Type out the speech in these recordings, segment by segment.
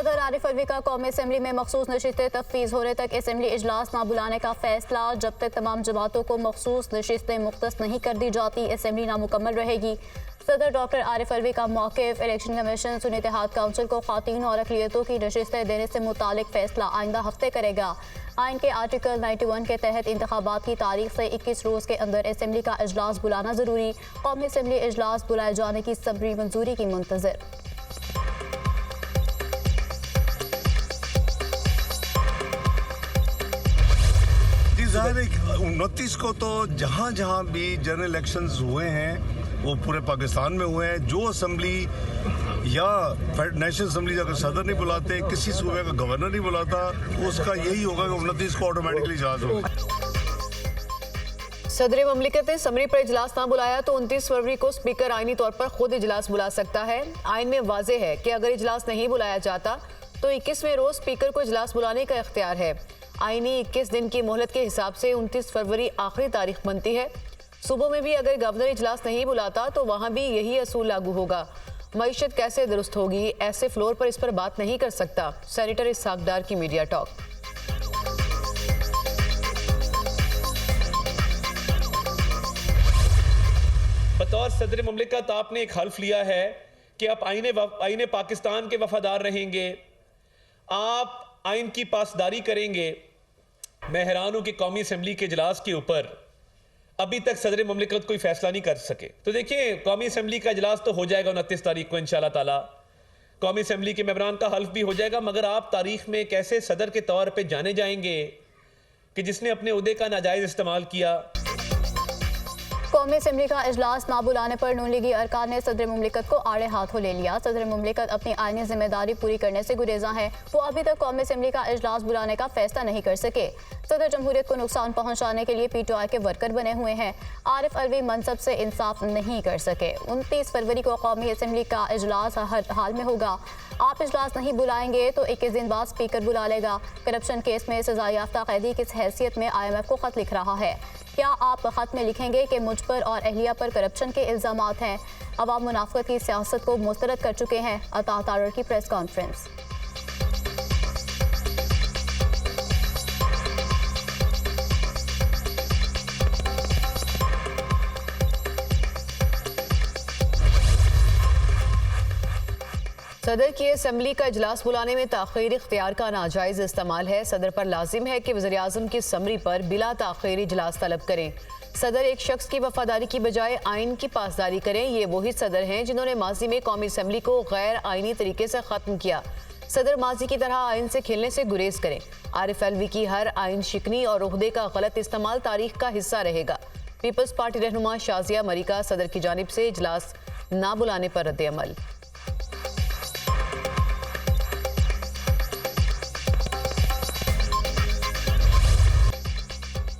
सदर आरिफ अलवी का कौमी असम्बली में मखसूस नशिस्तें तफवीज़ होने तक असम्बली इजलास ना बुलाने का फैसला। जब तक तमाम जमातों को मखसूस नशिस्तें मुख्तस नहीं कर दी जाती असम्बली नामुकम्मल रहेगी। सदर डॉक्टर आरिफ अलवी का मौक़िफ़ इलेक्शन कमीशन सुन्नी इत्तेहाद काउंसिल को ख़वातीन और अक़लियतों की नशिस्तें देने से मुतालिक फ़ैसला आइंदा हफ्ते करेगा। आइन के आर्टिकल 91 के तहत इंतखाबात की तारीख से 21 रोज़ के अंदर असम्बली का इजलास बुलाना ज़रूरी। कौमी असम्बली इजलास बुलाए जाने की सबरी मंजूरी की मुंतज़र। ज़ाहिर है 29 को तो जहाँ जहाँ भी जनरल इलेक्शंस हुए हैं वो पूरे पाकिस्तान में हुए हैं। जो असम्बली या नेशनल असम्बली अगर सदर नहीं बुलाते, किसी सूबे का गवर्नर नहीं बुलाता, उसका यही होगा कि 29 को ऑटोमेटिकली इजलास होगा। सदर ममलिकत ने समरी पर इजलास ना बुलाया तो 29 फरवरी को स्पीकर आईनी तौर पर खुद इजलास बुला सकता है। आइन में वाज़ेह है कि अगर इजलास नहीं बुलाया जाता तो 21वें रोज स्पीकर को इजलास बुलाने का इख्तियार है। आईनी 21 दिन की मोहलत के हिसाब से 29 फरवरी आखिरी तारीख बनती है। सूबों में भी अगर गवर्नर इजलास नहीं बुलाता तो वहाँ भी यही असूल लागू होगा। मईशत कैसे दुरुस्त होगी, ऐसे फ्लोर पर इस पर बात नहीं कर सकता। सेनेटर इसहाक डार की मीडिया टॉक। बतौर सदर मुमलिकत आपने एक हल्फ लिया है कि आप आईने पाकिस्तान के वफादार रहेंगे, आप आइन की पासदारी करेंगे। मैं हैरान हूं कि कौमी असम्बली के इजलास के ऊपर अभी तक सदर मुमलिकत कोई फैसला नहीं कर सके। तो देखिए, कौमी असम्बली का इजलास तो हो जाएगा 29 तारीख को इंशाअल्लाह ताला। कौमी असम्बली के मेंबरान का हल्फ भी हो जाएगा, मगर आप तारीख में कैसे सदर के तौर पे जाने जाएंगे कि जिसने अपने उहदे का नाजायज़ इस्तेमाल किया। कौमी असम्बली का इजलास ना बुलाने पर नून लीगी अरकान ने सदर मुमलिकत को आड़े हाथों ले लिया। सदर मुमलिकत अपनी आईनी जिम्मेदारी पूरी करने से गुरेजा है। वो अभी तक कौमी असम्बली का इजलास बुलाने का फैसला नहीं कर सके। सदर जमहूरियत को नुकसान पहुंचाने के लिए PTI के वर्कर बने हुए हैं। आरिफ अलवी मनसब से इंसाफ नहीं कर सके। 29 फरवरी को कौमी असम्बली का इजलास हर हाल में होगा। आप इजलास नहीं बुलाएंगे तो 21 दिन बाद स्पीकर बुला लेगा। करप्शन केस में सजा याफ्ता कैदी किस हैसियत में IMF को खत लिख रहा है? क्या आप खत में लिखेंगे कि मुझ पर और अहलिया पर करप्शन के इल्ज़ामात हैं? अवाम मुनाफकत की सियासत को मुस्तरद कर चुके हैं। अता तारर की प्रेस कॉन्फ्रेंस। सदर की असम्बली का इजलास बुलाने में ताख़ीर इख्तियार का नाजायज़ इस्तेमाल है। सदर पर लाजिम है कि वज़ीर आज़म की समरी पर बिला ताख़ीर इजलास तलब करें। सदर एक शख्स की वफादारी की बजाय आइन की पासदारी करें। ये वही सदर हैं जिन्होंने माजी में कौमी असम्बली को गैर आइनी तरीके से ख़त्म किया। सदर माजी की तरह आइन से खेलने से गुरेज करें। आरिफ अलवी की हर आइन शिकनी और उहदे का गलत इस्तेमाल तारीख का हिस्सा रहेगा। पीपल्स पार्टी रहनुमा शाजिया मरी का सदर की जानिब से इजलास ना बुलाने पर रद्द अमल।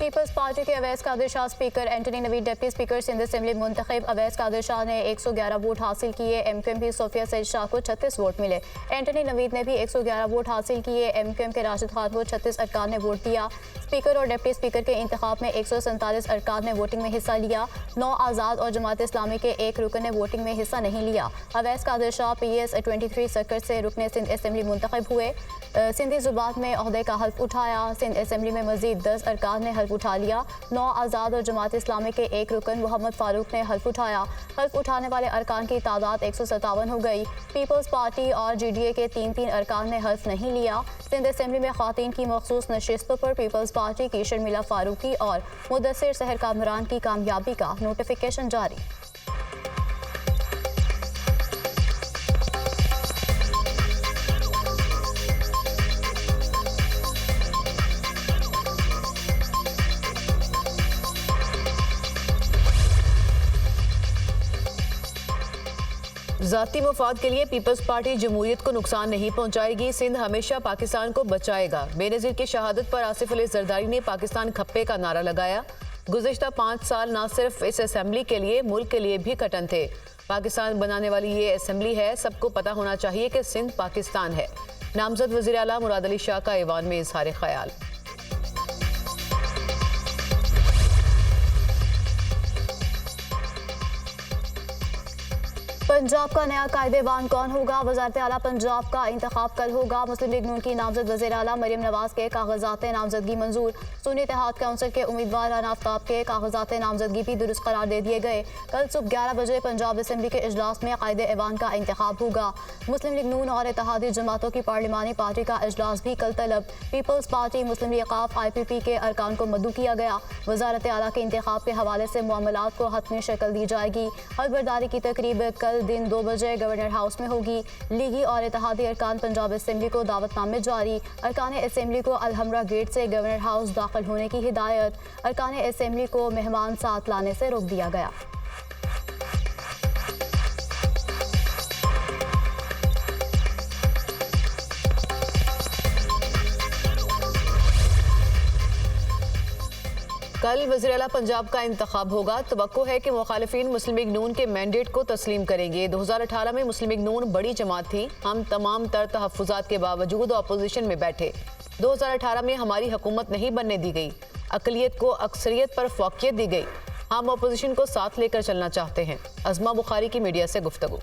पीपल्स पार्टी के Awais Qadir Shah speaker Anthony Naveed deputy speaker Sindh assembly मुंतखब। अवैस कादिर शाह ने 111 वोट हासिल किए। MQM सोफिया सईद शाह को 36 वोट मिले। एंटनी नवीद ने भी 111 वोट हासिल किए। MQM के राशिद खान को 36 अरकान ने वोट दिया। स्पीकर और डिप्टी स्पीकर के इंतखाब में 147 अरकान ने वोटिंग में हिस्सा लिया। 9 आज़ाद और जमात इस्लामी के एक रुकन ने वोटिंग में हिस्सा नहीं लिया। अवैस कादिर शाह PS 23 सर्कट से रुकने सिंध असेंबली मुंतखब हुए। सिंधी ज़ुबात में ओहदे का हल्फ उठाया। सिंध असेंबली में मजीद 10 अरकान ने हल्फ उठा लिया। 9 आज़ाद और जमात इस्लामी के एक रुकन मोहम्मद फारूक ने हल्फ उठाया। हल्फ उठाने वाले अरकान की तादाद 157 हो गई। पीपल्स पार्टी और GDA के 3 अरकान ने हल्फ नहीं लिया। सिंध असेंबली में ख़वातीन की मखसूस नशिस्तों पर पीपल्स पार्टी की शर्मिला फारूकी और मुदस्सिर सहर कामरान की कामयाबी का नोटिफिकेशन जारी। ज़ाती मुफाद के लिए पीपल्स पार्टी जमहूरियत को नुकसान नहीं पहुंचाएगी। सिंध हमेशा पाकिस्तान को बचाएगा। बेनज़ीर की शहादत पर आसिफ अली जरदारी ने पाकिस्तान खप्पे का नारा लगाया। गुज़िश्ता 5 साल न सिर्फ इस असेंबली के लिए मुल्क के लिए भी कटन थे। पाकिस्तान बनाने वाली ये असेंबली है। सबको पता होना चाहिए कि सिंध पाकिस्तान है। नामजद वज़ीर आला मुराद अली शाह का ईवान में इज़हार ख्याल। पंजाब का नया कायदेबान कौन होगा? वज़ारत आला पंजाब का इंतखाब कल होगा। मुस्लिम लीग नून की नामजद वज़ीर आला मरियम नवाज के कागजात नामजदगी मंजूर। सुन्नी इत्तेहाद काउंसिल के उम्मीदवार राना आफ्ताब के कागजात नामजदगी भी दुरुस्त करार दे दिए गए। कल सुबह 11 बजे पंजाब असम्बली के इजलास में कायदे ऐवान का इंतखाब होगा। मुस्लिम लीग नून और इत्तेहादी जमातों की पार्लिमानी पार्टी का इजलास भी कल तलब। पीपल्स पार्टी, मुस्लिम लीग काफ, IPP के अरकान को मद्दू किया गया। वज़ारत आला के इंतखाब के हवाले से मामलात को हतमी शक्ल दी जाएगी। हलबरदारी की तकरीब कल दिन 2 बजे गवर्नर हाउस में होगी। लीगी और इत्तेहादी अरकान पंजाब असम्बली को दावतनामे जारी। अरकान असम्बली को अलहमरा गेट से गवर्नर हाउस दाखिल होने की हिदायत। अरकान असम्बली को मेहमान साथ लाने से रोक दिया गया। कल वज़ीर आला पंजाब का इंतखाब होगा। तवक्को है कि मुखालिफिन मुस्लिम लीग नून के मैंडेट को तस्लीम करेंगे। 2018 में मुस्लिम लीग नून बड़ी जमात थी। हम तमाम तर तहफ़्फ़ुज़ात के बावजूद अपोजिशन में बैठे। 2018 में हमारी हुकूमत नहीं बनने दी गई। अक़लियत को अक्सरियत पर फ़ौक़ियत दी गई। हम अपोजिशन को साथ लेकर चलना चाहते हैं। अज़मा बुखारी की मीडिया से गुफ्तगू।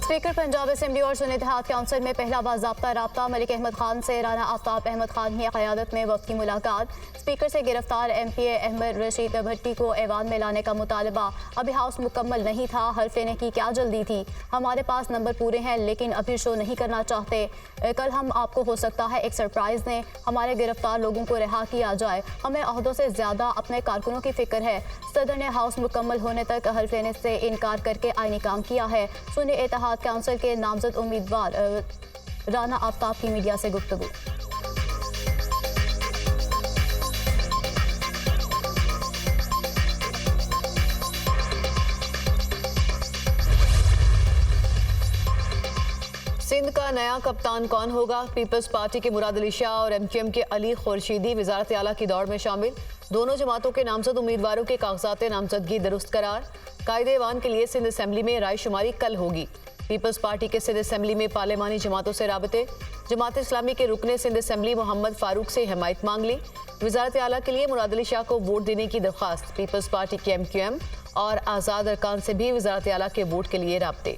स्पीकर पंजाब असम्बली और सुन्नी इत्तेहाद काउंसिल में पहला बाज़ाब्ता राब्ता। मलिक अहमद खान से राना आफ्ताब अहमद खान की क़यादत में वफ़द की मुलाकात। स्पीकर से गिरफ्तार MPA अहमद रशीद भट्टी को ऐवान में लाने का मुतालबा। अभी हाउस मुकम्मल नहीं था, हल्फ लेने की क्या जल्दी थी? हमारे पास नंबर पूरे हैं लेकिन अभी शो नहीं करना चाहते। कल हम आपको हो सकता है एक सरप्राइज़ दें। हमारे गिरफ्तार लोगों को रिहा किया जाए। हमें अहदों से ज़्यादा अपने कारकुनों की फ़िक्र है। सदर ने हाउस मुकम्मल होने तक हल्फ लेने से इनकार करके आईनी काम किया है। सुन्नी इत्तेहाद काउंसिल के नामजद उम्मीदवार राना आफ्ताब की मीडिया से गुफ्तगू। सिंध का नया कप्तान कौन होगा? पीपल्स पार्टी के मुराद अली शाह और MQM के अली खुर्शीदी वज़ारत आला की दौड़ में शामिल। दोनों जमातों के नामजद उम्मीदवारों के कागजात नामजदगी दुरुस्त करार। कायदे ऐवान के लिए सिंध असम्बली में राय शुमारी कल होगी। पीपल्स पार्टी के सिंध असम्बली में पार्लिमानी जमातों से राबते। जमात इस्लामी के रुकने सिंध असम्बली मोहम्मद फारूक से हिमायत मांग ली। वज़ारत आला के लिए मुराद अली शाह को वोट देने की दरख्वास्त। पीपल्स पार्टी के MQM और आज़ाद अरकान से भी वज़ारत आला के वोट के लिए राबते।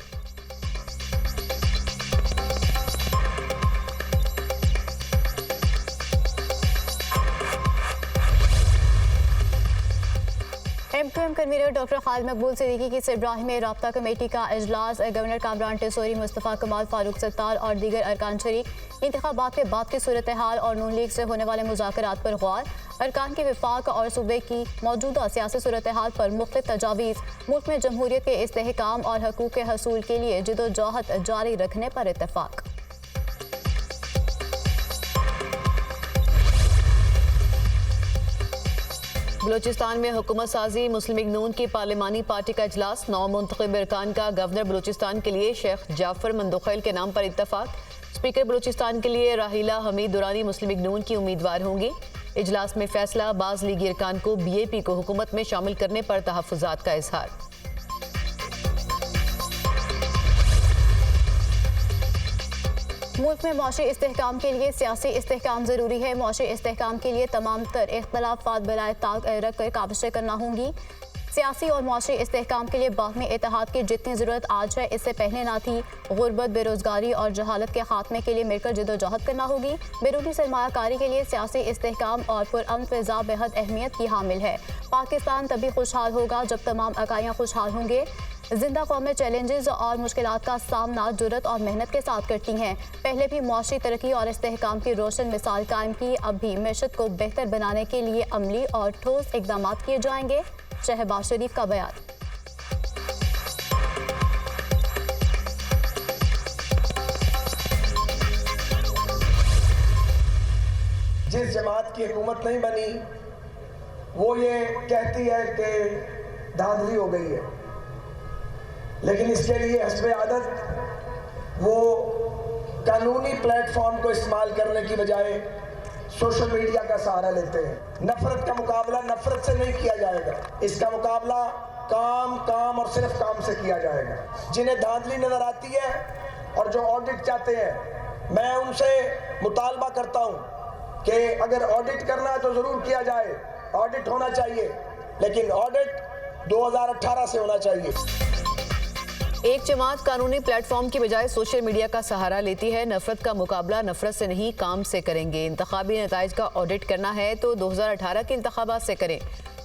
MQM कन्वीनर डॉक्टर खालिद मकबूल सिद्दीकी की सरबराही में राब्ता कमेटी का इजलास। गवर्नर कामरान टेसोरी, मुस्तफ़ा कमाल, फारूक सत्तार और दीगर अरकान शरीक। इंतखाबात के बाद की सूरत हाल और नून लीग से होने वाले मुज़ाकरात पर गौर। अरकान के विफाक और सूबे की मौजूदा सियासी सूरत हाल पर मुख्तलिफ तजावीज़। मुल्क में जमहूरियत के इस्तेहकाम और हकूक़ के हसूल के लिए जिद्दोजहद जारी रखने पर इत्तेफाक। बलूचिस्तान में हुकूमत साजी। मुस्लिम लीग नून की पार्लिमानी पार्टी का इजलास। 9 मुंतखब अरकान का गवर्नर बलूचिस्तान के लिए शेख जाफर मंदुखैल के नाम पर इत्तफाक। स्पीकर बलूचिस्तान के लिए राहिला हमीद दुरानी मुस्लिम लीग नून की उम्मीदवार होंगी। इजलास में फैसला। बाज़ लीगी अरकान को BAP को हुकूमत में शामिल करने पर तहफ़्फ़ुज़ात का इजहार। मुल्क में मौशी इस्तेहकाम के लिए सियासी इस्तेहकाम ज़रूरी है। मौशी इस्तेहकाम के लिए तमाम तर इख्तलाफात बलाए ताक रख कर काबिज़ें करना होंगी। सियासी और मौशी इस्तेहकाम के लिए बाहमी इत्तेहाद की जितनी ज़रूरत आज है इससे पहले ना थी। गुर्बत, बेरोज़गारी और जहालत के खात्मे के लिए मिलकर जिद्दोजहद करना होगी। बैरूनी सरमायाकारी के लिए सियासी इस्तेहकाम और पुरअमन फ़िज़ा बेहद अहमियत की हामिल है। पाकिस्तान तभी खुशहाल होगा जब तमाम अकाइयाँ खुशहाल होंगे। जिंदा कौमें चैलेंजेस और मुश्किलात का सामना जुर्रत और मेहनत के साथ करती हैं। पहले भी मौशी तरक्की और इस्तेहकाम की रोशन मिसाल कायम की। अब भी मैशत को बेहतर बनाने के लिए अमली और ठोस इक़दाम किए जाएंगे। शहबाज शरीफ का बयान। जिस जमात की हुकूमत नहीं बनी वो ये कहती है कि धांधली हो गई है, लेकिन इसके लिए हस्बे आदत वो कानूनी प्लेटफॉर्म को इस्तेमाल करने की बजाय सोशल मीडिया का सहारा लेते हैं। नफरत का मुकाबला नफरत से नहीं किया जाएगा, इसका मुकाबला काम काम और सिर्फ काम से किया जाएगा। जिन्हें धांधली नजर आती है और जो ऑडिट चाहते हैं, मैं उनसे मुतालबा करता हूं कि अगर ऑडिट करना है तो जरूर किया जाए, ऑडिट होना चाहिए, लेकिन ऑडिट 2018 से होना चाहिए। एक जमात कानूनी प्लेटफॉर्म की बजाय सोशल मीडिया का सहारा लेती है। नफरत का मुकाबला नफरत से नहीं, काम से करेंगे। इंतखाबी नताइज का ऑडिट करना है तो 2018 के इंतखाबात से करें।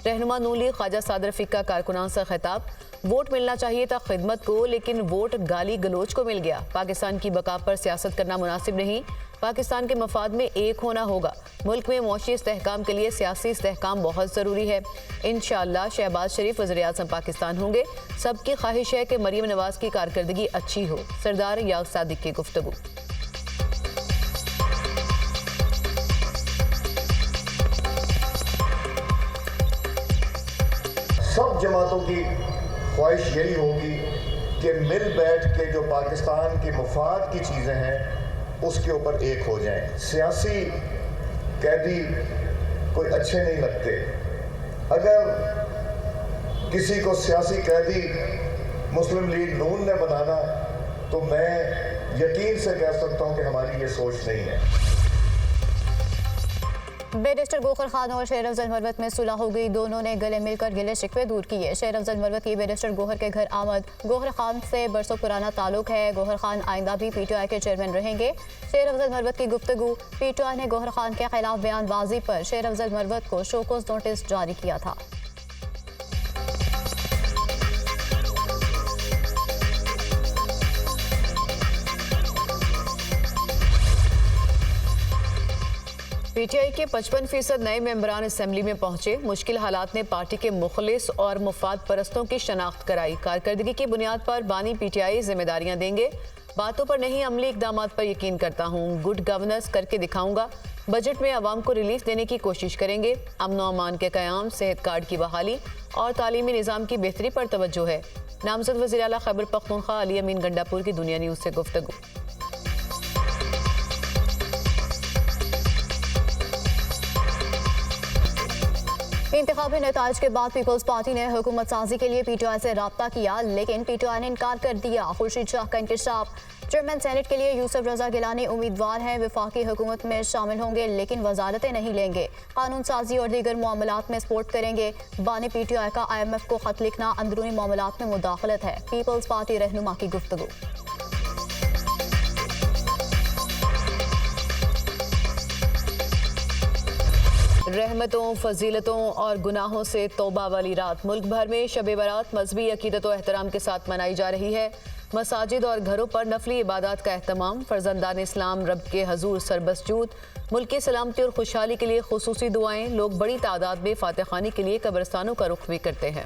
रहनुमा नून लीग ख्वाजा सादर रफीक का कारकुनान से खिताब। वोट मिलना चाहिए था खिदमत को, लेकिन वोट गाली गलोच को मिल गया। पाकिस्तान की बका पर सियासत करना मुनासिब नहीं। पाकिस्तान के मफाद में एक होना होगा। मुल्क में मौशी इस्तेहकाम के लिए सियासी इस्तेहकाम बहुत ज़रूरी है। इंशाअल्लाह शहबाज शरीफ वज़ीर-ए-आज़म पाकिस्तान होंगे। सबकी ख्वाहिश है कि मरीम नवाज की कारकर्दगी अच्छी हो। सरदार याद सादिक की गुफ्तगू। सब जमातों की ख्वाहिश यही होगी कि मिल बैठ के जो पाकिस्तान के मफाद की चीज़ें हैं उसके ऊपर एक हो जाएं। सियासी कैदी कोई अच्छे नहीं लगते। अगर किसी को सियासी कैदी मुस्लिम लीग नून ने बनाना तो मैं यकीन से कह सकता हूँ कि हमारी ये सोच नहीं है। बैरिस्टर गोखर खान और शेर अफजल मरवत में सुलह हो गई। दोनों ने गले मिलकर गिले शिकवे दूर किए। शेर अफजल मरवत की बैरिस्टर गोहर के घर आमद। गोहर खान से बरसों पुराना ताल्लुक है। गोहर खान आइंदा भी PTI के चेयरमैन रहेंगे। शेर अफजल मरवत की गुफ्तगू। PTI ने गोहर खान के खिलाफ बयानबाजी पर शेर अफजल मरवत को शोकॉज नोटिस जारी किया था। PTI के 55% नए मेंबरान असेंबली में पहुंचे। मुश्किल हालात ने पार्टी के मुखलिस और मुफाद परस्तों की शनाख्त कराई। कारकर्दगी की बुनियाद पर बानी PTI जिम्मेदारियां देंगे। बातों पर नहीं, अमली इकदामात पर यकीन करता हूं। गुड गवर्नेंस करके दिखाऊंगा। बजट में आवाम को रिलीफ देने की कोशिश करेंगे। अमन और अमान के क़याम, सेहत कार्ड की बहाली और तालीमी निज़ाम की बेहतरी पर तवज्जो है। नामजद वज़ीर आला खैबर पख्तूनख्वा अली अमीन गंडापुर की दुनिया न्यूज़ से गुफ्तगू। इंतखाबी नताइज के बाद पीपल्स पार्टी ने हुकूमत साजी के लिए PTI से रब्ता किया, लेकिन PTI ने इनकार कर दिया। खुर्शीद शाह का इंकशाफ। चेयरमैन सेनेट के लिए यूसुफ रजा गिलानी उम्मीदवार हैं। वफाकी हुकूमत में शामिल होंगे, लेकिन वजारतें नहीं लेंगे। कानून साजी और दीगर मामलात में सपोर्ट करेंगे। बानी PTI का IMF को खत लिखना अंदरूनी मामलात में मुदाखलत है। पीपल्स पार्टी रहनुमा की गुफ्तगू। रहमतों, फजीलतों और गुनाहों से तौबा वाली रात। मुल्क भर में शब बारात मजहबी अकीदत और एहतराम के साथ मनाई जा रही है। मसाजिद और घरों पर नफली इबादत का एहतमाम। फर्जंदान इस्लाम रब के हजूर सरबसजूद। मुल्क की सलामती और खुशहाली के लिए खुसूसी दुआएं। लोग बड़ी तादाद में फातिहानी के लिए कब्रिस्तानों का रुख भी करते हैं।